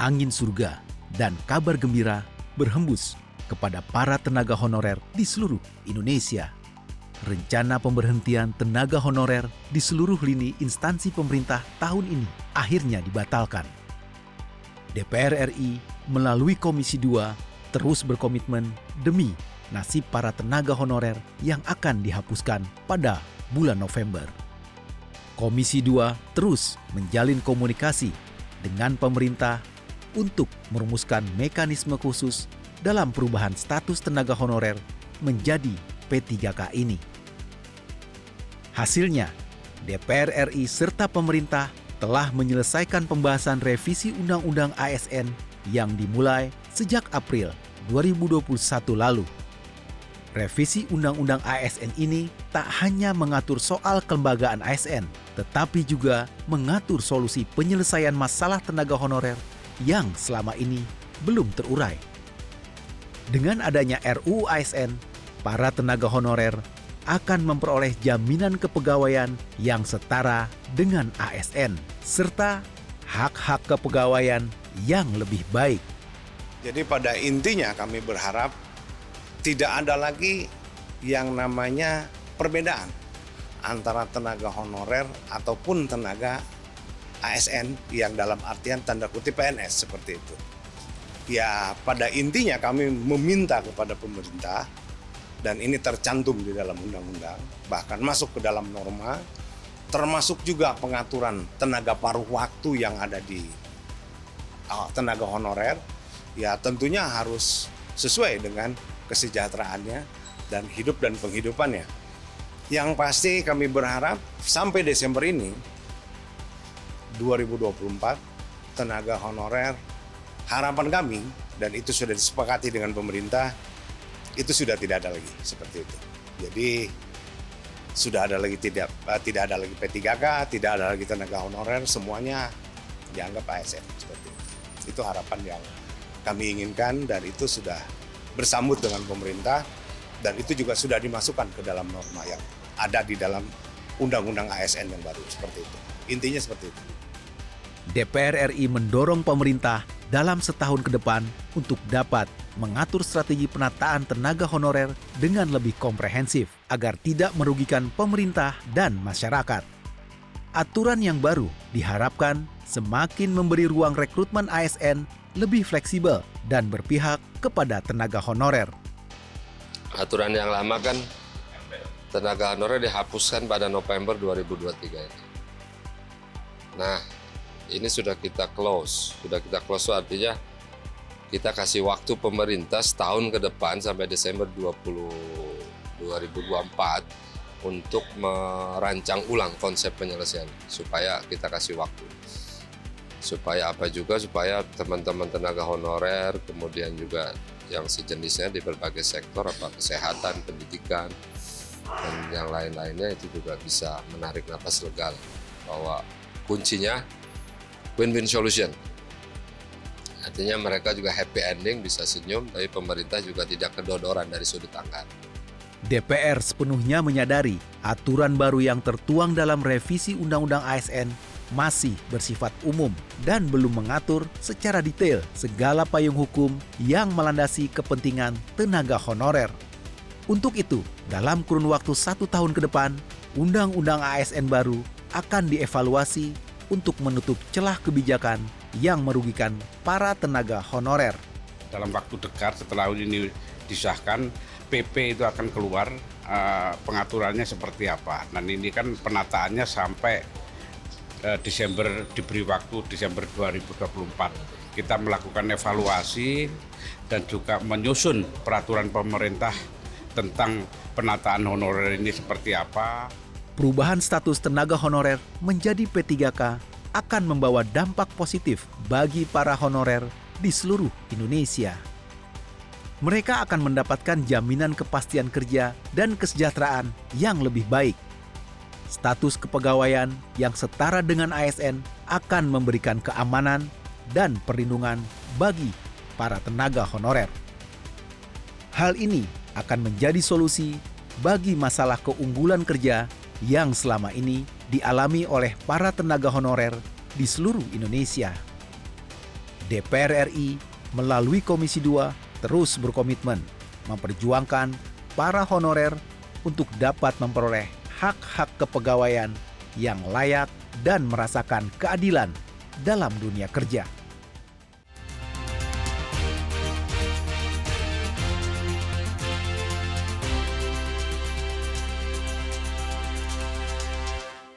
angin surga dan kabar gembira berhembus kepada para tenaga honorer di seluruh Indonesia. Rencana pemberhentian tenaga honorer di seluruh lini instansi pemerintah tahun ini akhirnya dibatalkan. DPR RI melalui Komisi 2 terus berkomitmen demi nasib para tenaga honorer yang akan dihapuskan pada bulan November. Komisi 2 terus menjalin komunikasi dengan pemerintah untuk merumuskan mekanisme khusus dalam perubahan status tenaga honorer menjadi P3K ini. Hasilnya, DPR RI serta pemerintah telah menyelesaikan pembahasan revisi Undang-Undang ASN yang dimulai sejak April 2021 lalu. Revisi Undang-Undang ASN ini tak hanya mengatur soal kelembagaan ASN, tetapi juga mengatur solusi penyelesaian masalah tenaga honorer yang selama ini belum terurai. Dengan adanya RUU ASN, para tenaga honorer akan memperoleh jaminan kepegawaian yang setara dengan ASN, serta hak-hak kepegawaian yang lebih baik. Jadi pada intinya kami berharap tidak ada lagi yang namanya perbedaan antara tenaga honorer ataupun tenaga ASN yang dalam artian tanda kutip PNS seperti itu. Ya pada intinya kami meminta kepada pemerintah, dan ini tercantum di dalam undang-undang, bahkan masuk ke dalam norma, termasuk juga pengaturan tenaga paruh waktu yang ada di tenaga honorer, ya tentunya harus sesuai dengan kesejahteraannya dan hidup dan penghidupannya. Yang pasti kami berharap sampai Desember ini, 2024, tenaga honorer, harapan kami, dan itu sudah disepakati dengan pemerintah, itu sudah tidak ada lagi seperti itu. Jadi sudah ada lagi tidak ada lagi P3K, tidak ada lagi tenaga honorer, semuanya dianggap ASN seperti itu. Itu harapan yang kami inginkan dan itu sudah bersambut dengan pemerintah dan itu juga sudah dimasukkan ke dalam norma yang ada di dalam Undang-Undang ASN yang baru seperti itu. Intinya seperti itu. DPR RI mendorong pemerintah dalam setahun ke depan untuk dapat mengatur strategi penataan tenaga honorer dengan lebih komprehensif agar tidak merugikan pemerintah dan masyarakat. Aturan yang baru diharapkan semakin memberi ruang rekrutmen ASN lebih fleksibel dan berpihak kepada tenaga honorer. Aturan yang lama kan tenaga honorer dihapuskan pada November 2023 ini. Nah, ini sudah kita close. Sudah kita close itu artinya kita kasih waktu pemerintah setahun ke depan sampai Desember 2024 untuk merancang ulang konsep penyelesaian supaya kita kasih waktu. Supaya apa juga? Supaya teman-teman tenaga honorer, kemudian juga yang sejenisnya di berbagai sektor, apa kesehatan, pendidikan, dan yang lain-lainnya itu juga bisa menarik napas lega bahwa kuncinya win-win solution. Artinya mereka juga happy ending, bisa senyum, tapi pemerintah juga tidak kedodoran dari sudut anggaran. DPR sepenuhnya menyadari aturan baru yang tertuang dalam revisi Undang-Undang ASN masih bersifat umum dan belum mengatur secara detail segala payung hukum yang melandasi kepentingan tenaga honorer. Untuk itu, dalam kurun waktu 1 tahun ke depan, Undang-Undang ASN baru akan dievaluasi untuk menutup celah kebijakan yang merugikan para tenaga honorer. Dalam waktu dekat setelah ini disahkan, PP itu akan keluar pengaturannya seperti apa. Dan ini kan penataannya sampai Desember, diberi waktu Desember 2024. Kita melakukan evaluasi dan juga menyusun peraturan pemerintah tentang penataan honorer ini seperti apa. Perubahan status tenaga honorer menjadi P3K akan membawa dampak positif bagi para honorer di seluruh Indonesia. Mereka akan mendapatkan jaminan kepastian kerja dan kesejahteraan yang lebih baik. Status kepegawaian yang setara dengan ASN akan memberikan keamanan dan perlindungan bagi para tenaga honorer. Hal ini akan menjadi solusi bagi masalah keunggulan kerja yang selama ini dialami oleh para tenaga honorer di seluruh Indonesia. DPR RI melalui Komisi 2 terus berkomitmen memperjuangkan para honorer untuk dapat memperoleh hak-hak kepegawaian yang layak dan merasakan keadilan dalam dunia kerja.